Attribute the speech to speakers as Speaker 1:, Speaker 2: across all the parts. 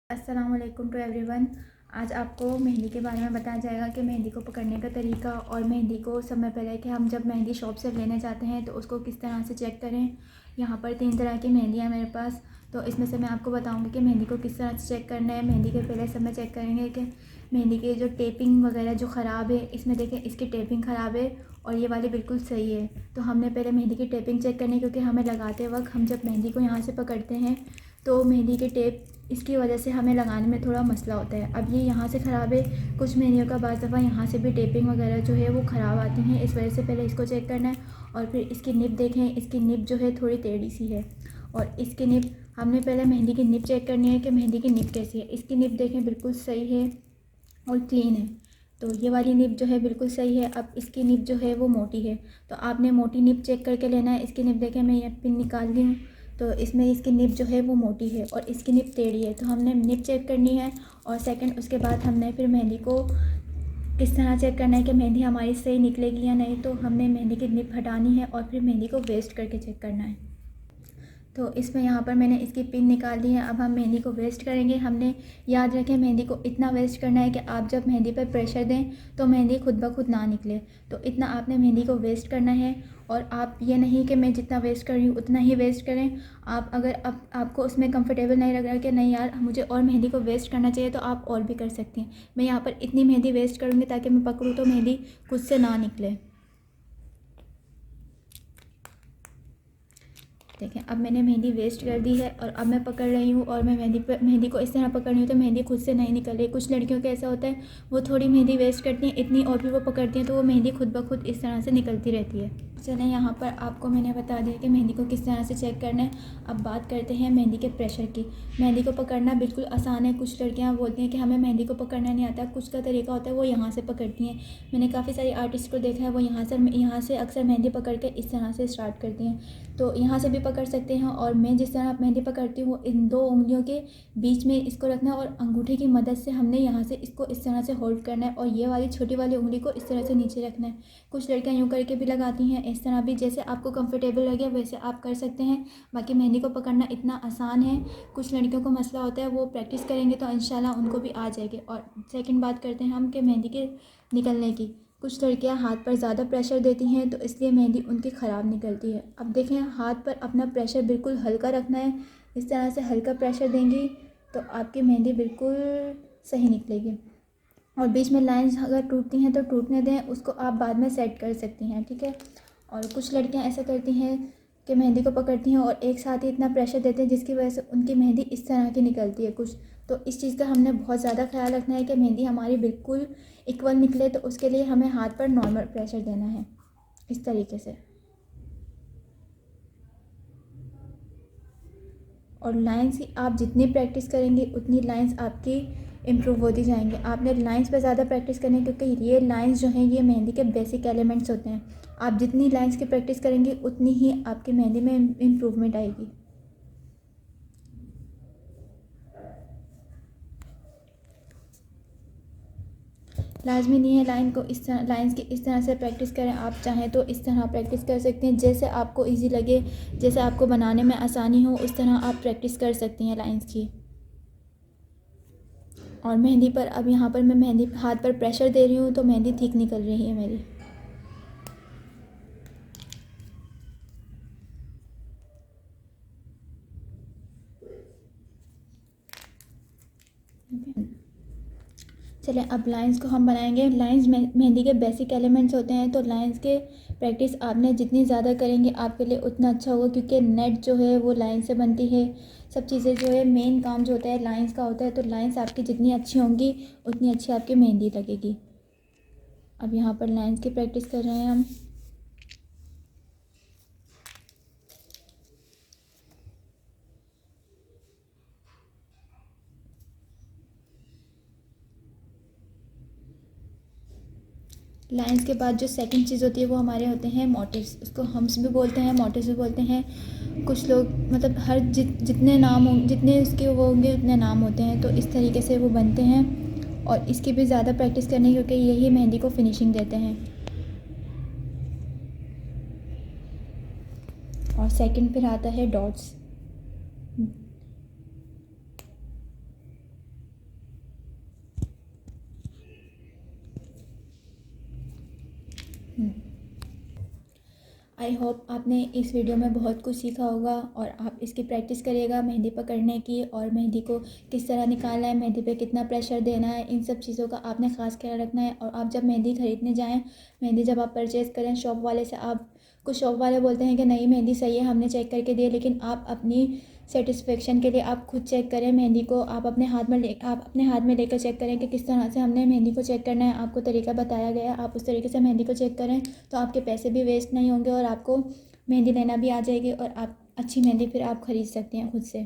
Speaker 1: अस्सलाम वालेकुम to everyone. आज आपको मेहंदी के बारे में बताया जाएगा कि मेहंदी को पकड़ने का तरीका और मेहंदी को समय पहले कि हम जब मेहंदी शॉप से लेने जाते हैं तो उसको किस तरह से चेक करें। यहाँ पर 3 तरह की मेहंदी है मेरे पास, तो इसमें से मैं आपको बताऊंगी कि मेहंदी को किस तरह से चेक करना है। मेहंदी के पहले समय चेक करेंगे कि मेहंदी की जो टेपिंग वगैरह जो ख़राब है, इसमें देखें इसकी टेपिंग ख़राब है और ये वाली बिल्कुल सही है। तो हमने पहले मेहंदी की टेपिंग चेक करनी है, क्योंकि हमें लगाते वक्त हम जब मेहंदी को यहाँ से पकड़ते हैं तो मेहंदी की टेप इसकी वजह से हमें लगाने में थोड़ा मसला होता है। अब ये यहाँ से ख़राब है, कुछ मेहंदियों का बाज़ दफ़ा यहाँ से भी टेपिंग वगैरह जो है वो ख़राब आती हैं, इस वजह से पहले इसको चेक करना है। और फिर इसकी निब देखें, इसकी निब जो है थोड़ी टेढ़ी सी है और इसकी निब हमने पहले मेहंदी की निब चेक करनी है कि मेहंदी की निब कैसी है। इसकी निब देखें बिल्कुल सही है और क्लीन है, तो ये वाली निब जो है बिल्कुल सही है। अब इसकी निब जो है वो मोटी है, तो आपने मोटी निब चेक करके लेना है। इसकी निब देखें, मैं ये पिन निकाल दी हूँ, तो इसमें इसकी निब जो है वो मोटी है और इसकी निब टेढ़ी है, तो हमने निब चेक करनी है। और सेकंड उसके बाद हमने फिर मेहंदी को किस तरह चेक करना है कि मेहंदी हमारी सही निकलेगी या नहीं, तो हमने मेहंदी की निब हटानी है और फिर मेहंदी को वेस्ट करके चेक करना है। तो इसमें यहाँ पर मैंने इसकी पिन निकाल दी है। अब हम मेहंदी को वेस्ट करेंगे। हमने याद रखें मेहंदी को इतना वेस्ट करना है कि आप जब मेहंदी पर प्रेशर दें तो मेहंदी खुद ब खुद ना निकले, तो इतना आपने मेहंदी को वेस्ट करना है। और आप ये नहीं कि मैं जितना वेस्ट कर रही हूँ उतना ही वेस्ट करें। आप अगर आपको उसमें कंफर्टेबल नहीं लग रहा है कि नहीं यार मुझे और मेहंदी को वेस्ट करना चाहिए, तो आप और भी कर सकती हैं। मैं यहाँ पर इतनी मेहंदी वेस्ट करूँगी ताकि मैं पकड़ूँ तो मेहंदी खुद से ना निकले। देखें अब मैंने मेहंदी वेस्ट कर दी है और अब मैं पकड़ रही हूँ और मैं मेहंदी को इस तरह पकड़ रही हूँ तो मेहंदी खुद से नहीं निकल रही। कुछ लड़कियों का ऐसा होता है, वो थोड़ी मेहंदी वेस्ट करती हैं इतनी और भी वो पकड़ती हैं तो वो मेहंदी खुद ब खुद इस तरह से निकलती रहती है। चलें यहाँ पर आपको मैंने बता दिया कि मेहंदी को किस तरह से चेक करना है। अब बात करते हैं मेहंदी के प्रेशर की। मेहंदी को पकड़ना बिल्कुल आसान है। कुछ लड़कियाँ बोलती हैं कि हमें मेहंदी को पकड़ना नहीं आता, कुछ का तरीका होता है वो यहाँ से पकड़ती हैं। मैंने काफ़ी सारी आर्टिस्ट को देखा है, वो यहाँ से अक्सर मेहंदी पकड़ के इस तरह से स्टार्ट करती हैं, तो यहाँ से भी पकड़ सकते हैं। और मैं जिस तरह मेहंदी पकड़ती हूँ, इन 2 उंगलियों के बीच में इसको रखना है और अंगूठे की मदद से हमने यहाँ से इसको इस तरह से होल्ड करना है और ये वाली छोटी वाली उंगली को इस तरह से नीचे रखना है। कुछ लड़कियाँ यूँ करके भी लगाती हैं, इस तरह भी, जैसे आपको कंफर्टेबल लगे वैसे आप कर सकते हैं। बाकी मेहंदी को पकड़ना इतना आसान है। कुछ लड़कियों को मसला होता है, वो प्रैक्टिस करेंगे तो इंशाल्लाह उनको भी आ जाएगी। और सेकंड बात करते हैं हम कि मेहंदी के निकलने की। कुछ लड़कियां हाथ पर ज़्यादा प्रेशर देती हैं तो इसलिए मेहंदी उनकी ख़राब निकलती है। अब देखें हाथ पर अपना प्रेशर बिल्कुल हल्का रखना है। इस तरह से हल्का प्रेशर देंगी तो आपकी मेहंदी बिल्कुल सही निकलेगी। और बीच में लाइंस अगर टूटती हैं तो टूटने दें, उसको आप बाद में सेट कर सकती हैं, ठीक है। और कुछ लड़कियां ऐसा करती हैं कि मेहंदी को पकड़ती हैं और एक साथ ही इतना प्रेशर देते हैं जिसकी वजह से उनकी मेहंदी इस तरह की निकलती है कुछ। तो इस चीज़ का हमने बहुत ज़्यादा ख्याल रखना है कि मेहंदी हमारी बिल्कुल इक्वल निकले, तो उसके लिए हमें हाथ पर नॉर्मल प्रेशर देना है इस तरीके से। और लाइंस की आप जितनी प्रैक्टिस करेंगे उतनी लाइंस आपकी इम्प्रूव होती जाएंगी। आपने लाइंस पे ज़्यादा प्रैक्टिस करनी है, क्योंकि ये लाइंस जो हैं ये मेहंदी के बेसिक एलिमेंट्स होते हैं। आप जितनी लाइंस की प्रैक्टिस करेंगे उतनी ही आपकी मेहंदी में इम्प्रूवमेंट आएगी। लाजमी नहीं है लाइंस की इस तरह से प्रैक्टिस करें। आप चाहें तो इस तरह प्रैक्टिस कर सकते हैं, जैसे आपको इजी लगे, जैसे आपको बनाने में आसानी हो उस तरह आप प्रैक्टिस कर सकती हैं लाइंस की। और मेहंदी पर अब यहाँ पर मैं मेहंदी हाथ पर प्रेशर दे रही हूँ तो मेहंदी ठीक निकल रही है मेरी। चलें अब लाइंस को हम बनाएंगे। लाइंस मेहंदी के बेसिक एलिमेंट्स होते हैं, तो लाइंस के प्रैक्टिस आपने जितनी ज़्यादा करेंगे आपके लिए उतना अच्छा होगा, क्योंकि नेट जो है वो लाइन से बनती है। सब चीज़ें जो है मेन काम जो होता है लाइंस का होता है, तो लाइंस आपकी जितनी अच्छी होंगी उतनी अच्छी आपकी मेहंदी लगेगी। अब यहाँ पर लाइंस की प्रैक्टिस कर रहे हैं हम। लाइंस के बाद जो सेकंड चीज़ होती है वो हमारे होते हैं मोटिव्स। उसको हम्स भी बोलते हैं, मोटिव्स भी बोलते हैं। कुछ लोग मतलब हर जितने नाम हों, जितने उसके वो होंगे उतने नाम होते हैं, तो इस तरीके से वो बनते हैं। और इसकी भी ज़्यादा प्रैक्टिस करनी, क्योंकि यही मेहंदी को फिनिशिंग देते हैं। और सेकंड फिर आता है डॉट्स। आई होप आपने इस वीडियो में बहुत कुछ सीखा होगा और आप इसकी प्रैक्टिस करिएगा मेहंदी पकड़ने की, और मेहंदी को किस तरह निकालना है, मेहंदी पे कितना प्रेशर देना है, इन सब चीज़ों का आपने ख़ास ख्याल रखना है। और आप जब मेहंदी ख़रीदने जाएँ, मेहंदी जब आप परचेज़ करें शॉप वाले से, आप कुछ शॉप वाले बोलते हैं कि नहीं मेहंदी सही है, हमने चेक करके दी है, लेकिन आप अपनी सेटिस्फेक्शन के लिए आप खुद चेक करें मेहंदी को। आप अपने हाथ में लेकर चेक करें कि किस तरह से हमने मेहंदी को चेक करना है। आपको तरीका बताया गया है, आप उस तरीके से मेहंदी को चेक करें, तो आपके पैसे भी वेस्ट नहीं होंगे और आपको मेहंदी लेना भी आ जाएगी, और आप अच्छी मेहंदी फिर आप ख़रीद सकते हैं खुद से।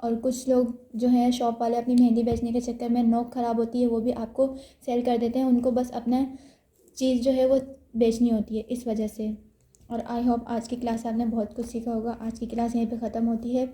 Speaker 1: और कुछ लोग जो है शॉप वाले अपनी मेहंदी बेचने के चक्कर में नोक ख़राब होती है वो भी आपको सेल कर देते हैं, उनको बस अपना चीज़ जो है वो बेचनी होती है इस वजह से। और आई होप आज की क्लास आपने बहुत कुछ सीखा होगा। आज की क्लास यहीं पे ख़त्म होती है।